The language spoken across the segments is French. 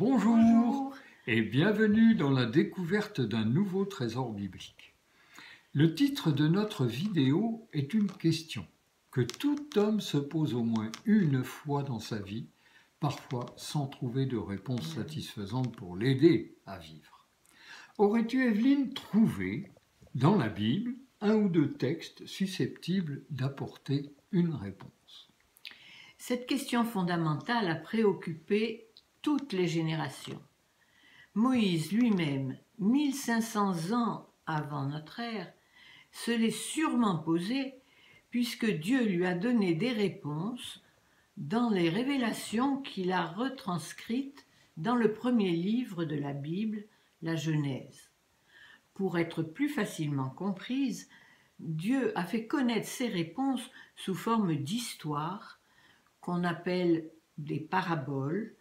Bonjour et bienvenue dans la découverte d'un nouveau trésor biblique. Le titre de notre vidéo est une question que tout homme se pose au moins une fois dans sa vie, parfois sans trouver de réponse satisfaisante pour l'aider à vivre. Aurais-tu, Evelyne, trouvé dans la Bible un ou deux textes susceptibles d'apporter une réponse? Cette question fondamentale a préoccupé toutes les générations. Moïse lui-même, 1500 ans avant notre ère, se l'est sûrement posée puisque Dieu lui a donné des réponses dans les révélations qu'il a retranscrites dans le premier livre de la Bible, la Genèse. Pour être plus facilement comprise, Dieu a fait connaître ses réponses sous forme d'histoires qu'on appelle des paraboles,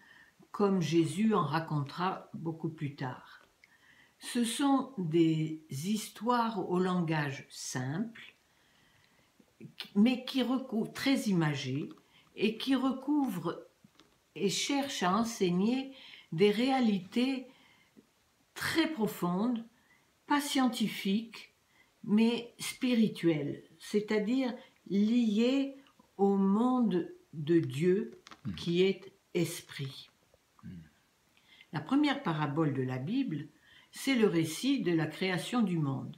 comme Jésus en racontera beaucoup plus tard. Ce sont des histoires au langage simple, mais qui recouvrent, très imagées, et qui recouvrent et cherchent à enseigner des réalités très profondes, pas scientifiques, mais spirituelles, c'est-à-dire liées au monde de Dieu qui est esprit. La première parabole de la Bible, c'est le récit de la création du monde,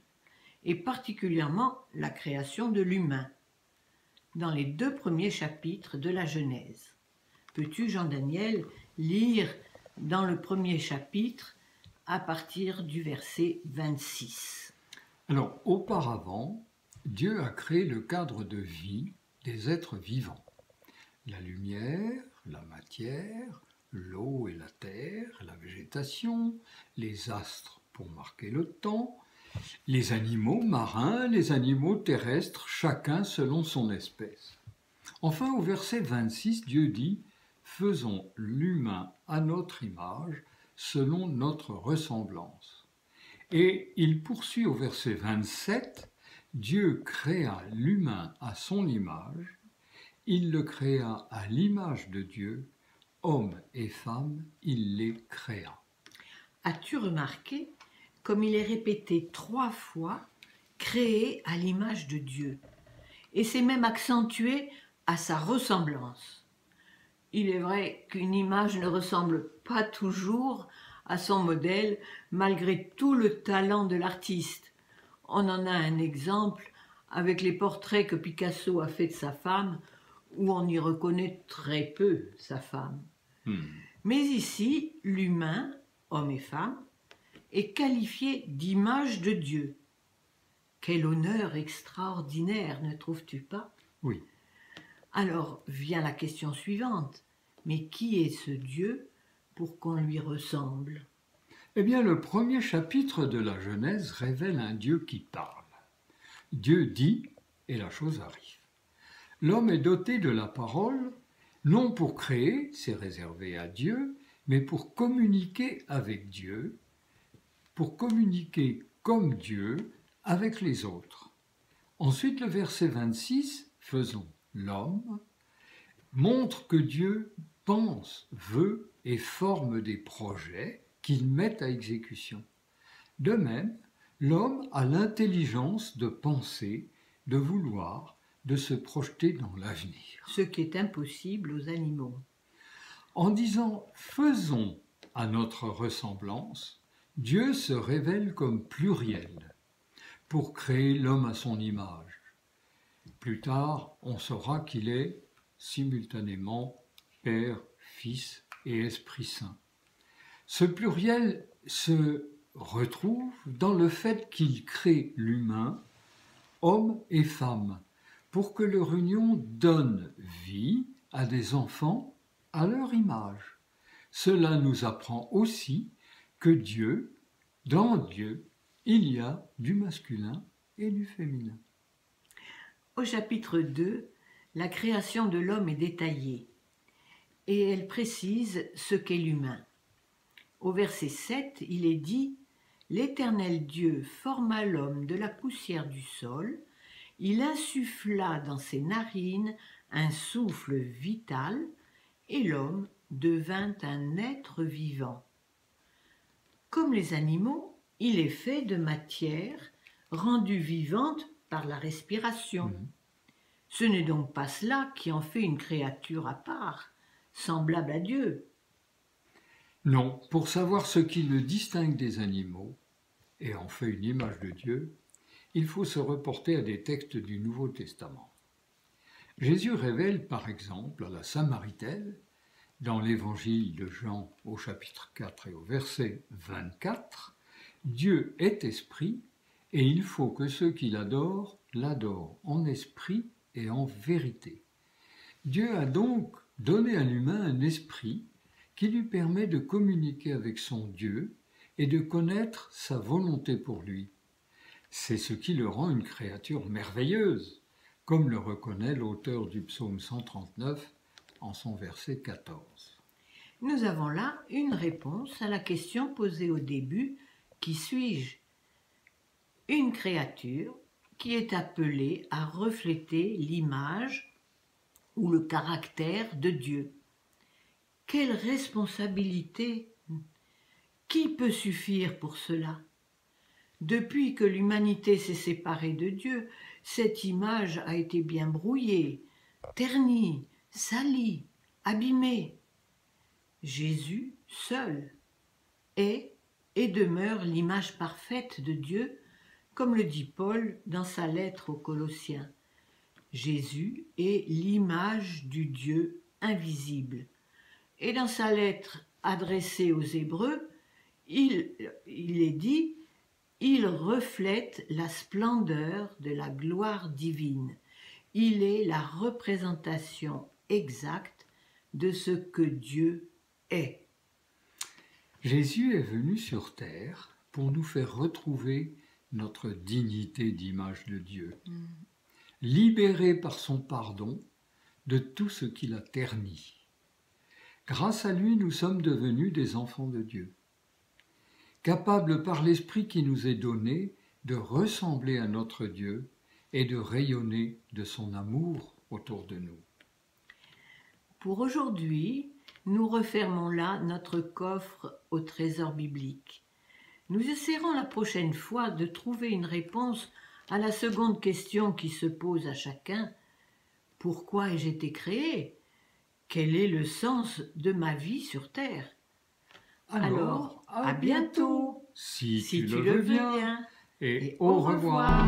et particulièrement la création de l'humain, dans les 2 premiers chapitres de la Genèse. Peux-tu, Jean-Daniel, lire dans le premier chapitre à partir du verset 26? Alors, auparavant, Dieu a créé le cadre de vie des êtres vivants. La lumière, la matière, l'eau et la terre, la végétation, les astres pour marquer le temps, les animaux marins, les animaux terrestres, chacun selon son espèce. Enfin, au verset 26, Dieu dit « Faisons l'humain à notre image, selon notre ressemblance ». Et il poursuit au verset 27, « Dieu créa l'humain à son image, il le créa à l'image de Dieu, hommes et femmes, il les créa. » As-tu remarqué comme il est répété 3 fois « créé à l'image de Dieu » et c'est même accentué à sa ressemblance. Il est vrai qu'une image ne ressemble pas toujours à son modèle malgré tout le talent de l'artiste. On en a un exemple avec les portraits que Picasso a fait de sa femme où on y reconnaît très peu sa femme. Mais ici, l'humain, homme et femme, est qualifié d'image de Dieu. Quel honneur extraordinaire, ne trouves-tu pas? Oui. Alors vient la question suivante. Mais qui est ce Dieu pour qu'on lui ressemble? Eh bien, le premier chapitre de la Genèse révèle un Dieu qui parle. Dieu dit, et la chose arrive. L'homme est doté de la parole, non pour créer, c'est réservé à Dieu, mais pour communiquer avec Dieu, pour communiquer comme Dieu avec les autres. Ensuite, le verset 26, « Faisons l'homme », montre que Dieu pense, veut et forme des projets qu'il met à exécution. De même, l'homme a l'intelligence de penser, de vouloir, de se projeter dans l'avenir. Ce qui est impossible aux animaux. En disant « faisons à notre ressemblance », Dieu se révèle comme pluriel pour créer l'homme à son image. Plus tard, on saura qu'il est simultanément Père, Fils et Esprit Saint. Ce pluriel se retrouve dans le fait qu'il crée l'humain, homme et femme, pour que leur union donne vie à des enfants à leur image. Cela nous apprend aussi que Dieu, dans Dieu, il y a du masculin et du féminin. Au chapitre 2, la création de l'homme est détaillée et elle précise ce qu'est l'humain. Au verset 7, il est dit « L'Éternel Dieu forma l'homme de la poussière du sol, il insuffla dans ses narines un souffle vital et l'homme devint un être vivant. Comme les animaux, il est fait de matière rendue vivante par la respiration. Ce n'est donc pas cela qui en fait une créature à part, semblable à Dieu. Non, pour savoir ce qui le distingue des animaux, et en fait une image de Dieu, il faut se reporter à des textes du Nouveau Testament. Jésus révèle par exemple à la Samaritaine, dans l'évangile de Jean au chapitre 4 et au verset 24, « Dieu est esprit, et il faut que ceux qui l'adorent, l'adorent en esprit et en vérité. » Dieu a donc donné à l'humain un esprit qui lui permet de communiquer avec son Dieu et de connaître sa volonté pour lui. C'est ce qui le rend une créature merveilleuse, comme le reconnaît l'auteur du psaume 139 en son verset 14. Nous avons là une réponse à la question posée au début « Qui suis-je » Une créature qui est appelée à refléter l'image ou le caractère de Dieu. Quelle responsabilité! Qui peut suffire pour cela? Depuis que l'humanité s'est séparée de Dieu, cette image a été bien brouillée, ternie, salie, abîmée. Jésus seul est et demeure l'image parfaite de Dieu, comme le dit Paul dans sa lettre aux Colossiens. Jésus est l'image du Dieu invisible. Et dans sa lettre adressée aux Hébreux, il est dit « Il reflète la splendeur de la gloire divine. Il est la représentation exacte de ce que Dieu est. » Jésus est venu sur terre pour nous faire retrouver notre dignité d'image de Dieu, libéré par son pardon de tout ce qui l'a terni. Grâce à lui, nous sommes devenus des enfants de Dieu, capables par l'Esprit qui nous est donné de ressembler à notre Dieu et de rayonner de son amour autour de nous. Pour aujourd'hui, nous refermons là notre coffre au trésor biblique. Nous essaierons la prochaine fois de trouver une réponse à la seconde question qui se pose à chacun. Pourquoi ai-je été créé? Quel est le sens de ma vie sur terre? Alors, à bientôt, si tu le veux bien, et au revoir.